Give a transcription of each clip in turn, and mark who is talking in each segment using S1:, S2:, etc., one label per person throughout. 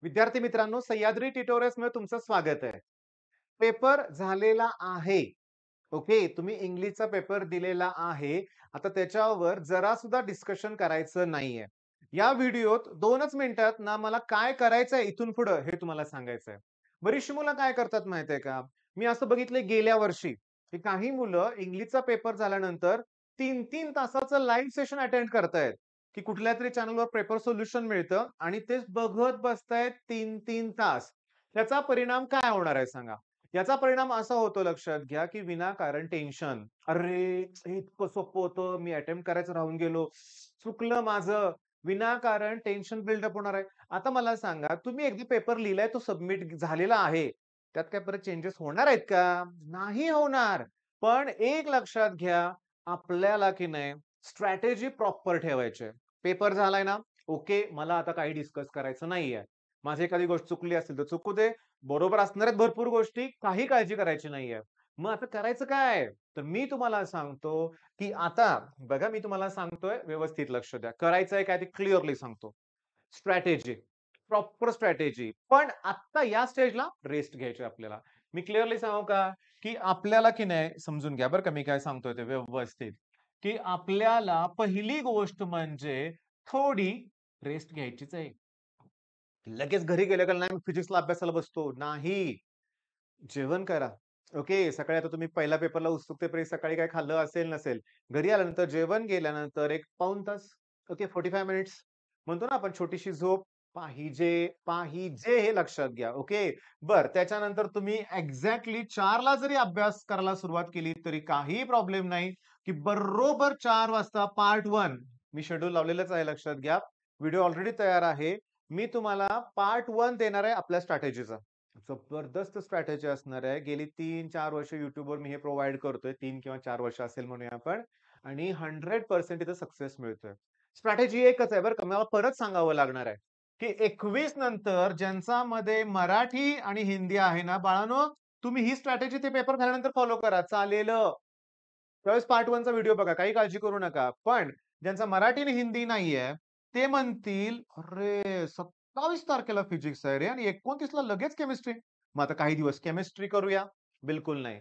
S1: विद्यार्थी मित्रांनो, सह्याद्री ट्युटोरियल्समध्ये तुमचं स्वागत आहे. पेपर झालेला आहे. ओके. तुम्ही इंग्लिशचा पेपर दिलेला आहे. आता त्याच्यावर जरा सुद्धा डिस्कशन करायचं नाहीये. या व्हिडिओत 2च मिनिटात ना मला काय करायचंय इथून पुढं हे तुम्हाला सांगायचंय. बरीचशी मुलं काय करतात माहितीये का? मी असं बघितलंय गेल्या वर्षी, की काही मुलं इंग्लिशचा पेपर झाल्यानंतर 3-3 तासाचं लाईव्ह सेशन अटेंड करतायत, की कुठल्यातरी चॅनलवर पेपर सोल्युशन मिळतं आणि तेच बघत बसतायत 3-3 तास. त्याचा परिणाम काय होणार आहे सांगा? याचा परिणाम असा होतो लक्षात घ्या, की विनाकारण टेन्शन. "अरे, हे इतकं सोपं होतं, मी अटेम्प्ट करायचं राहून गेलो. चुकलं माझं." विनाकारण टेन्शन बिल्डअप होणार आहे. आता मला सांगा, तुम्ही एकदा पेपर लिहिलाय, तो सबमिट झालेला आहे. त्यात काय परत चेंजेस होणार आहेत का? नाही होणार. पण एक लक्षात घ्या, आपल्याला की नाही स्ट्रॅटेजी प्रॉपर ठेवायची आहे. पेपर झालाय ना, ओके, मला आता काही डिस्कस करायचं नाहीये. माझी एखादी गोष्ट चुकली असेल तर चुकू दे. बरोबर असणार आहेत भरपूर गोष्टी, काही काळजी करायची नाहीये. मग आता करायचं काय? तर मी तुम्हाला सांगतो, की आता बघा मी तुम्हाला सांगतोय व्यवस्थित लक्ष द्या. करायचंय काय ते क्लिअरली सांगतो. Strategy, proper strategy. पण आत्ता या स्टेजला रेस्ट घ्यायची आपल्याला. मी क्लिअरली सांगू का, की आपल्याला की नाही समजून घ्या बरं का मी काय सांगतोय ते व्यवस्थित, की आपल्याला पहिली गोष्ट म्हणजे थोडी रेस्ट घ्यायचीच आहे. लगेच घरी गेलं का नाही फिजिक्सला अभ्यासाला बसतो. नाही. जेवण करा. ओके. सकाळी आता तुम्ही पहिल्या पेपरला उत्सुकतेने सकाळी काय खाल्लं असेल, नसेल. घरी आल्यानंतर जेवण केल्यानंतर एक पाऊण तास, ओके 45 मिनिट्स म्हणतो ना आपण छोटीशी झोप पाहिजे, पाहिजे हे लक्षात घ्या. ओके. बरं त्याच्यानंतर तुम्ही एक्झॅक्टली 4ला जरी अभ्यास करायला सुरुवात केली तरी काही प्रॉब्लेम नाही, की बरोबर 4 वाजता पार्ट 1 मी शेड्यूल लावलेलंच आहे लक्षात घ्या. व्हिडिओ ऑलरेडी तयार आहे. मी तुम्हाला पार्ट 1 देणार आहे आपल्या स्ट्रॅटेजीचा. जबरदस्त स्ट्रॅटेजी असणार आहे. गेली 3-4 वर्ष YouTubeवर मी हे प्रोव्हाईड करतोय. 3 किंवा 4 वर्ष असेल म्हणूया आपण आणि 100% इथं सक्सेस मिळतोय. स्ट्रॅटेजी एकच आहे बरं का. मला परत सांगावं लागणार आहे, की 21 नंतर ज्यांच्यामध्ये मराठी आणि हिंदी आहे ना, बाळांनो तुम्ही ही स्ट्रॅटेजी ते पेपर झाल्यानंतर फॉलो करा. चालेल. त्यावेळेस पार्ट 1 चा व्हिडिओ बघा. काही काळजी करू नका. पण ज्यांचा मराठी आणि हिंदी नाहीये, ते म्हणतील, "अरे, 27 तारखेला फिजिक्स आहे रे आणि 29ला लगेच केमिस्ट्री. मग आता काही दिवस केमिस्ट्री करूया." बिलकुल नाही.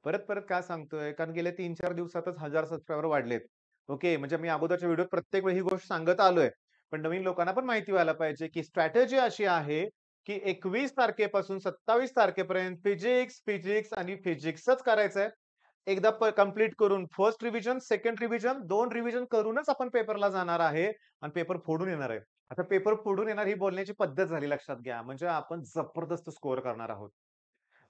S1: परत-परत का सांगतोय? कारण गेल्या 3-4 दिवसातच 1000 सबस्क्रायबर वाढलेत. ओके. म्हणजे मी अगोदरच्या व्हिडिओत प्रत्येक वेळी ही गोष्ट सांगत आलोय. पण नवीन लोकांना पण माहिती व्हायला पाहिजे, की स्ट्रॅटेजी अशी आहे, की 21 तारखेपासून 27 तारखेपर्यंत फिजिक्स, फिजिक्स आणि फिजिक्सच करायचंय. एकदा कंप्लीट करून first revision, second revision, 2 revision करूनच आपण पेपरला जाणार आहे आणि पेपर फोडून येणार आहे. आता पेपर फोडून येणार ही बोलण्याची पद्धत झाली लक्षात घ्या. म्हणजे आपण जबरदस्त स्कोर करणार आहोत.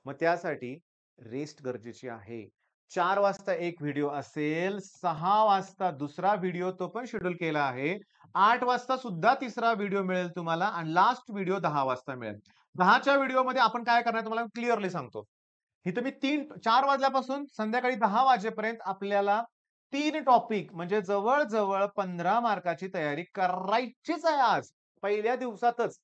S1: मग त्यासाठी रेस्ट गरजेची आहे. 4 वाजता एक व्हिडिओ असेल, 6 वाजता दुसरा व्हिडिओ तो पण शेड्यूल केला आहे. 8 वाजता सुद्धा तिसरा व्हिडिओ मिळेल तुम्हाला आणि लास्ट व्हिडिओ 10 वाजता मिळेल. 10च्या व्हिडिओमध्ये आपण काय करणार तुम्हाला क्लिअरली सांगतो. इथं मी 4 वाजल्यापासून संध्याकाळी 10 वाजेपर्यंत आपल्याला 3 टॉपिक म्हणजे जवळ-जवळ 15 मार्काची तयारी करायचीच आहे आज. पहिल्या दिवसातच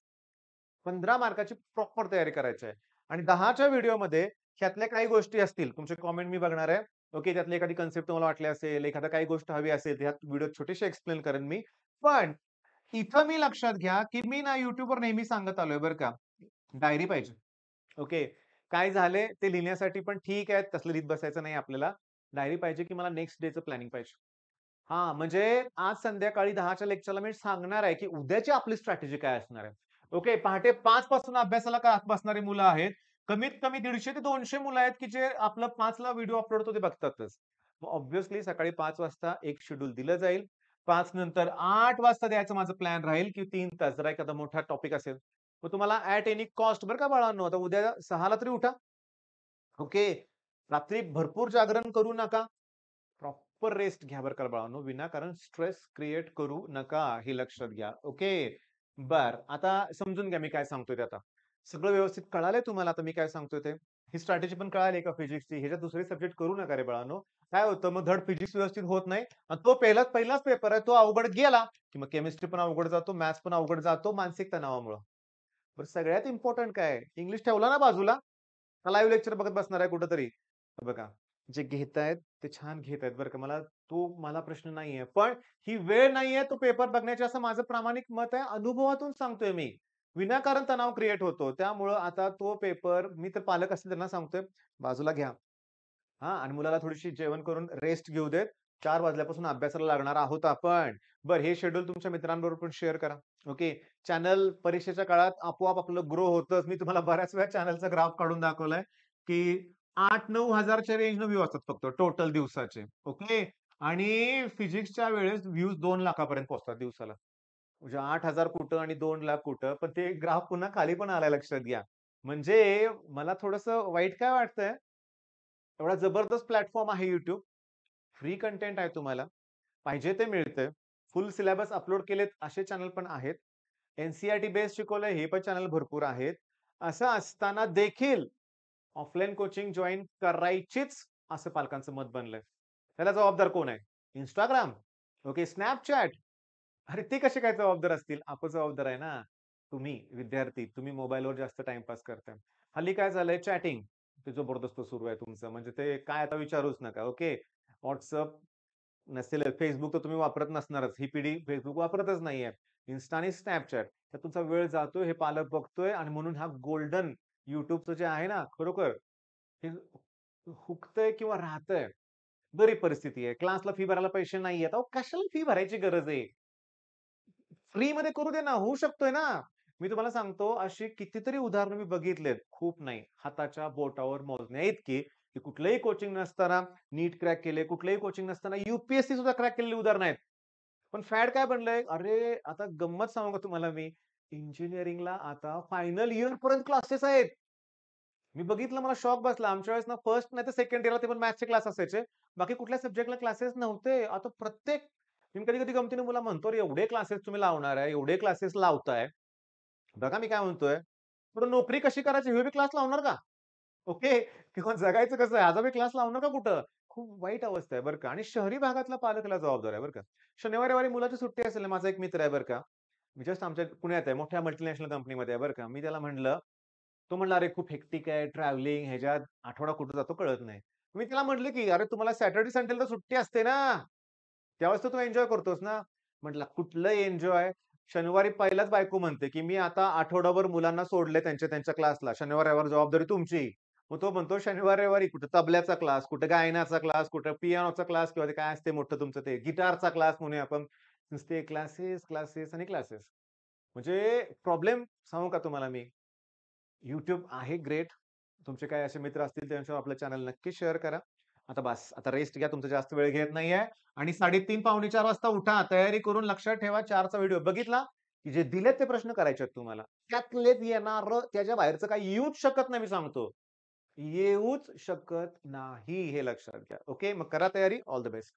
S1: 15 मार्काची प्रॉपर तयारी करायची आहे. आणि 10च्या व्हिडिओमध्ये ह्यातल्या काही गोष्टी असतील. तुमचे कमेंट मी बघणार आहे. ओके. त्यातली एखादी कन्सेप्ट तुम्हाला वाटली असेल, एखादा काही गोष्ट हवी असेल, ह्यात व्हिडिओत छोटीशी एक्सप्लेन करेन मी. पण इथं मी लक्षात घ्या, की मी ना YouTubeवर नेहमी सांगत आलोय बरं का, डायरी पाहिजे. ओके. काय झालंय ते लिहिण्यासाठी पण ठीक आहे, तसलं लिहित बसायचं नाही आपल्याला. डायरी पाहिजे, की मला नेक्स्ट डेचं प्लॅनिंग पाहिजे. हां, म्हणजे आज संध्याकाळी 10च्या लेक्चरला मी सांगणार आहे, की उद्याची आपली स्ट्रॅटेजी काय असणार आहे. ओके. पहाटे 5 पासून अभ्यासाला का बसणारी मुलं आहेत. कमीत कमी 150 ते 200 मुलं आहेत, की जे आपलं 5ला व्हिडिओ अपलोड होतो ते बघतातच. मग ऑब्व्हियसली सकाळी 5 वाजता एक शेड्यूल दिलं जाईल. 5 नंतर 8 वाजता द्यायचं माझं प्लॅन राहील, की 3 तास जरा एखादा मोठा टॉपिक असेल. मग तुम्हाला ॲट एनी कॉस्ट बरं का बाळांनो, आता उद्या 6ला तरी उठा. ओके. रात्री भरपूर जागरण करू नका. प्रॉपर रेस्ट घ्या बरं का बाळांनो. विनाकारण स्ट्रेस क्रिएट करू नका. हे लक्षात घ्या. ओके. बरं. आता समजून घ्या मी काय सांगतोय ते आता. सगळं व्यवस्थित कळालंय तुम्हाला आता मी काय सांगतोय ते? ही स्ट्रॅटेजी पण कळाली का फिजिक्सची? ह्याच्यात दुसरे सब्जेक्ट करू नका रे बाळांनो. काय होतं मग धड फिजिक्स व्यवस्थित होत नाही आणि तो पहिलाच पेपर आहे. तो अवघड गेला, की मग केमिस्ट्री पण अवघड जातो, मॅथ्स पण अवघड जातो मानसिक तणावामुळं. बरं सगळ्यात इम्पोर्टंट काय आहे? इंग्लिश ठेवला ना बाजूला, का लाईव्ह लेक्चर बघत बसणार आहे कुठेतरी? हे बघा, जे घेतायत ते छान घेतायत बरं का. मला प्रश्न नाहीये. पण ही वेळ नाहीये तो पेपर बघण्याची असं माझं प्रामाणिक मत आहे. अनुभवातून सांगतोय मी. विनाकारण तणाव क्रिएट होतो. त्यामुळं आता तो पेपर मी तर पालक असतील त्यांना सांगतोय, बाजूला घ्या. हां आणि मुलाला थोडीशी जेवण करून रेस्ट घेऊ देत. 4 वाजल्यापासून अभ्यासाला लागणार आहोत आपण. बरं हे शेड्यूल तुमच्या मित्रांबरोबर पण शेअर करा. ओके. चॅनल परीक्षेच्या काळात आपोआप आपलं ग्रो होतंच. मी तुम्हाला बऱ्याच वेळा चॅनलचा ग्राफ काढून दाखवलाय, की 8,000-9,000 हजारच्या रेंजनं व्ह्यू असतात फक्त टोटल दिवसाचे. ओके. आणि फिजिक्सच्या वेळेस व्ह्यूज 2 लाखापर्यंत पोहोचतात दिवसाला. म्हणजे 8,000 कुठं आणि 2,00,000 कुठं. पण ते ग्राफ पुन्हा खाली पण आलाय लक्षात घ्या. म्हणजे मला थोडंसं वाईट काय वाटतंय, एवढा जबरदस्त प्लॅटफॉर्म आहे YouTube. फ्री कंटेंट आहे तुम्हाला. पाहिजे ते मिळतंय. फुल सिलेबस अपलोड केलेत असे चॅनल पण आहेत. एन-सी-ई-आर-टी बेस्ड शिकवलंय हे पण चॅनल भरपूर आहेत. असं असताना देखील ऑफलाईन कोचिंग जॉइन करायचीच असं पालकांचं मत बनलंय. त्याला जबाबदार कोण आहे? Instagram, okay, Snapchat. अरे ते कसे काय जबाबदार असतील? आपण जबाबदार आहे ना. तुम्ही विद्यार्थी, तुम्ही मोबाईलवर जास्त टाईमपास करताय. हल्ली काय झालंय चॅटिंग ते जबरदस्त सुरू आहे तुमचं. म्हणजे ते काय आता विचारूच नका. ओके. WhatsApp नसेल, Facebook तर तुम्ही वापरत नसणारच. ही पिढी Facebook वापरतच नाहीये. Insta आणि Snapchat त्यात तुमचा वेळ जातोय हे पालक बघतोय आणि म्हणून हा गोल्डन YouTubeचं जे आहे ना, खरोखर हे हुकतंय किंवा राहतंय. बरी परिस्थिती आहे. क्लासला फी भरायला पैसे नाहीयेत. अहो कशाला फी भरायची गरज आहे? फ्रीमध्ये करू दे ना, होऊ शकतोय ना. मी तुम्हाला सांगतो अशी कितीतरी उदाहरणं मी बघितलेत. खूप नाही, हाताच्या बोटावर मोजण्याइतकी, की कुठलंही कोचिंग नसताना नीट क्रॅक केले, कुठलंही कोचिंग नसताना यू-पी-एस-सी सुद्धा क्रॅक केलेली उदाहरणं आहेत. पण फॅड काय बनलंय? अरे, आता गंमत सांगू का तुम्हाला मी? इंजिनिअरिंगला आता फायनल इयरपर्यंत क्लासेस आहेत. मी बघितलं मला शॉक बसला. आमच्या वेळेस ना फर्स्ट नाही तर सेकंड इयरला ते पण मॅथ्सचे क्लास असायचे. बाकी कुठल्या सब्जेक्टला क्लासेस नव्हते. आता प्रत्येक मी कधी-कधी गमतीने मुलाला म्हणतो, "अरे एवढे क्लासेस तुम्ही लावणार आहे, एवढे क्लासेस लावताय." बघा मी काय म्हणतोय, "पुढे नोकरी कशी करायची हे बी क्लास लावणार का?" ओके. किंवा जगायचं कसं आहे ह्याचा बी क्लास लावणार का कुठं? खूप वाईट अवस्था आहे बरं का आणि शहरी भागातला पालक याला जबाबदार आहे बरं का. शनिवारी रविवारी मुलाची सुट्टी असेल ना, माझा एक मित्र आहे बरं का. मी जस्ट आमच्या पुण्यात आहे. मोठ्या मल्टिनॅशनल कंपनीमध्ये आहे बरं का. मी त्याला म्हटलं तो म्हणला, "अरे खूप हेक्टिक आहे, ट्रॅव्हलिंग ह्याच्यात आठवडा कुठे जातो कळत नाही." मी त्याला म्हटलं, की "अरे तुम्हाला सॅटर्डे संडेला तर सुट्टी असते ना, त्यावेळेस तर तू एन्जॉय करतोस ना." म्हटला, "कुठलं एन्जॉय? शनिवारी पहिलाच बायको म्हणते, की मी आता आठवडाभर मुलांना सोडले त्यांच्या त्यांच्या क्लासला. शनिवार, रविवार जबाबदारी तुमची." मग तो म्हणतो शनिवार, रविवारी कुठे तबल्याचा क्लास, कुठे गायनाचा क्लास, कुठे पियानोचा क्लास किंवा ते काय असते मोठं तुमचं ते गिटारचा क्लास म्हणूया आपण. नुसते क्लासेस, क्लासेस आणि क्लासेस. म्हणजे प्रॉब्लेम सांगू का तुम्हाला मी? YouTube आहे ग्रेट. तुमचे काही असे मित्र असतील त्यांच्यावर आपलं चॅनल नक्की शेअर करा. आता बास, आता रेस्ट घ्या. तुमचा जास्त वेळ घेत नाहीये आणि 3:30 पावणे 4 वाजता उठा. तयारी करून लक्षात ठेवा 4चा व्हिडिओ बघितला, की जे दिलेत ते प्रश्न करायचे आहेत तुम्हाला. त्यातलेच येणारं त्याच्या बाहेरचं काही येऊच शकत नाही मी सांगतो. येऊच शकत नाही हे लक्षात घ्या. ओके. मग करा तयारी. All the best.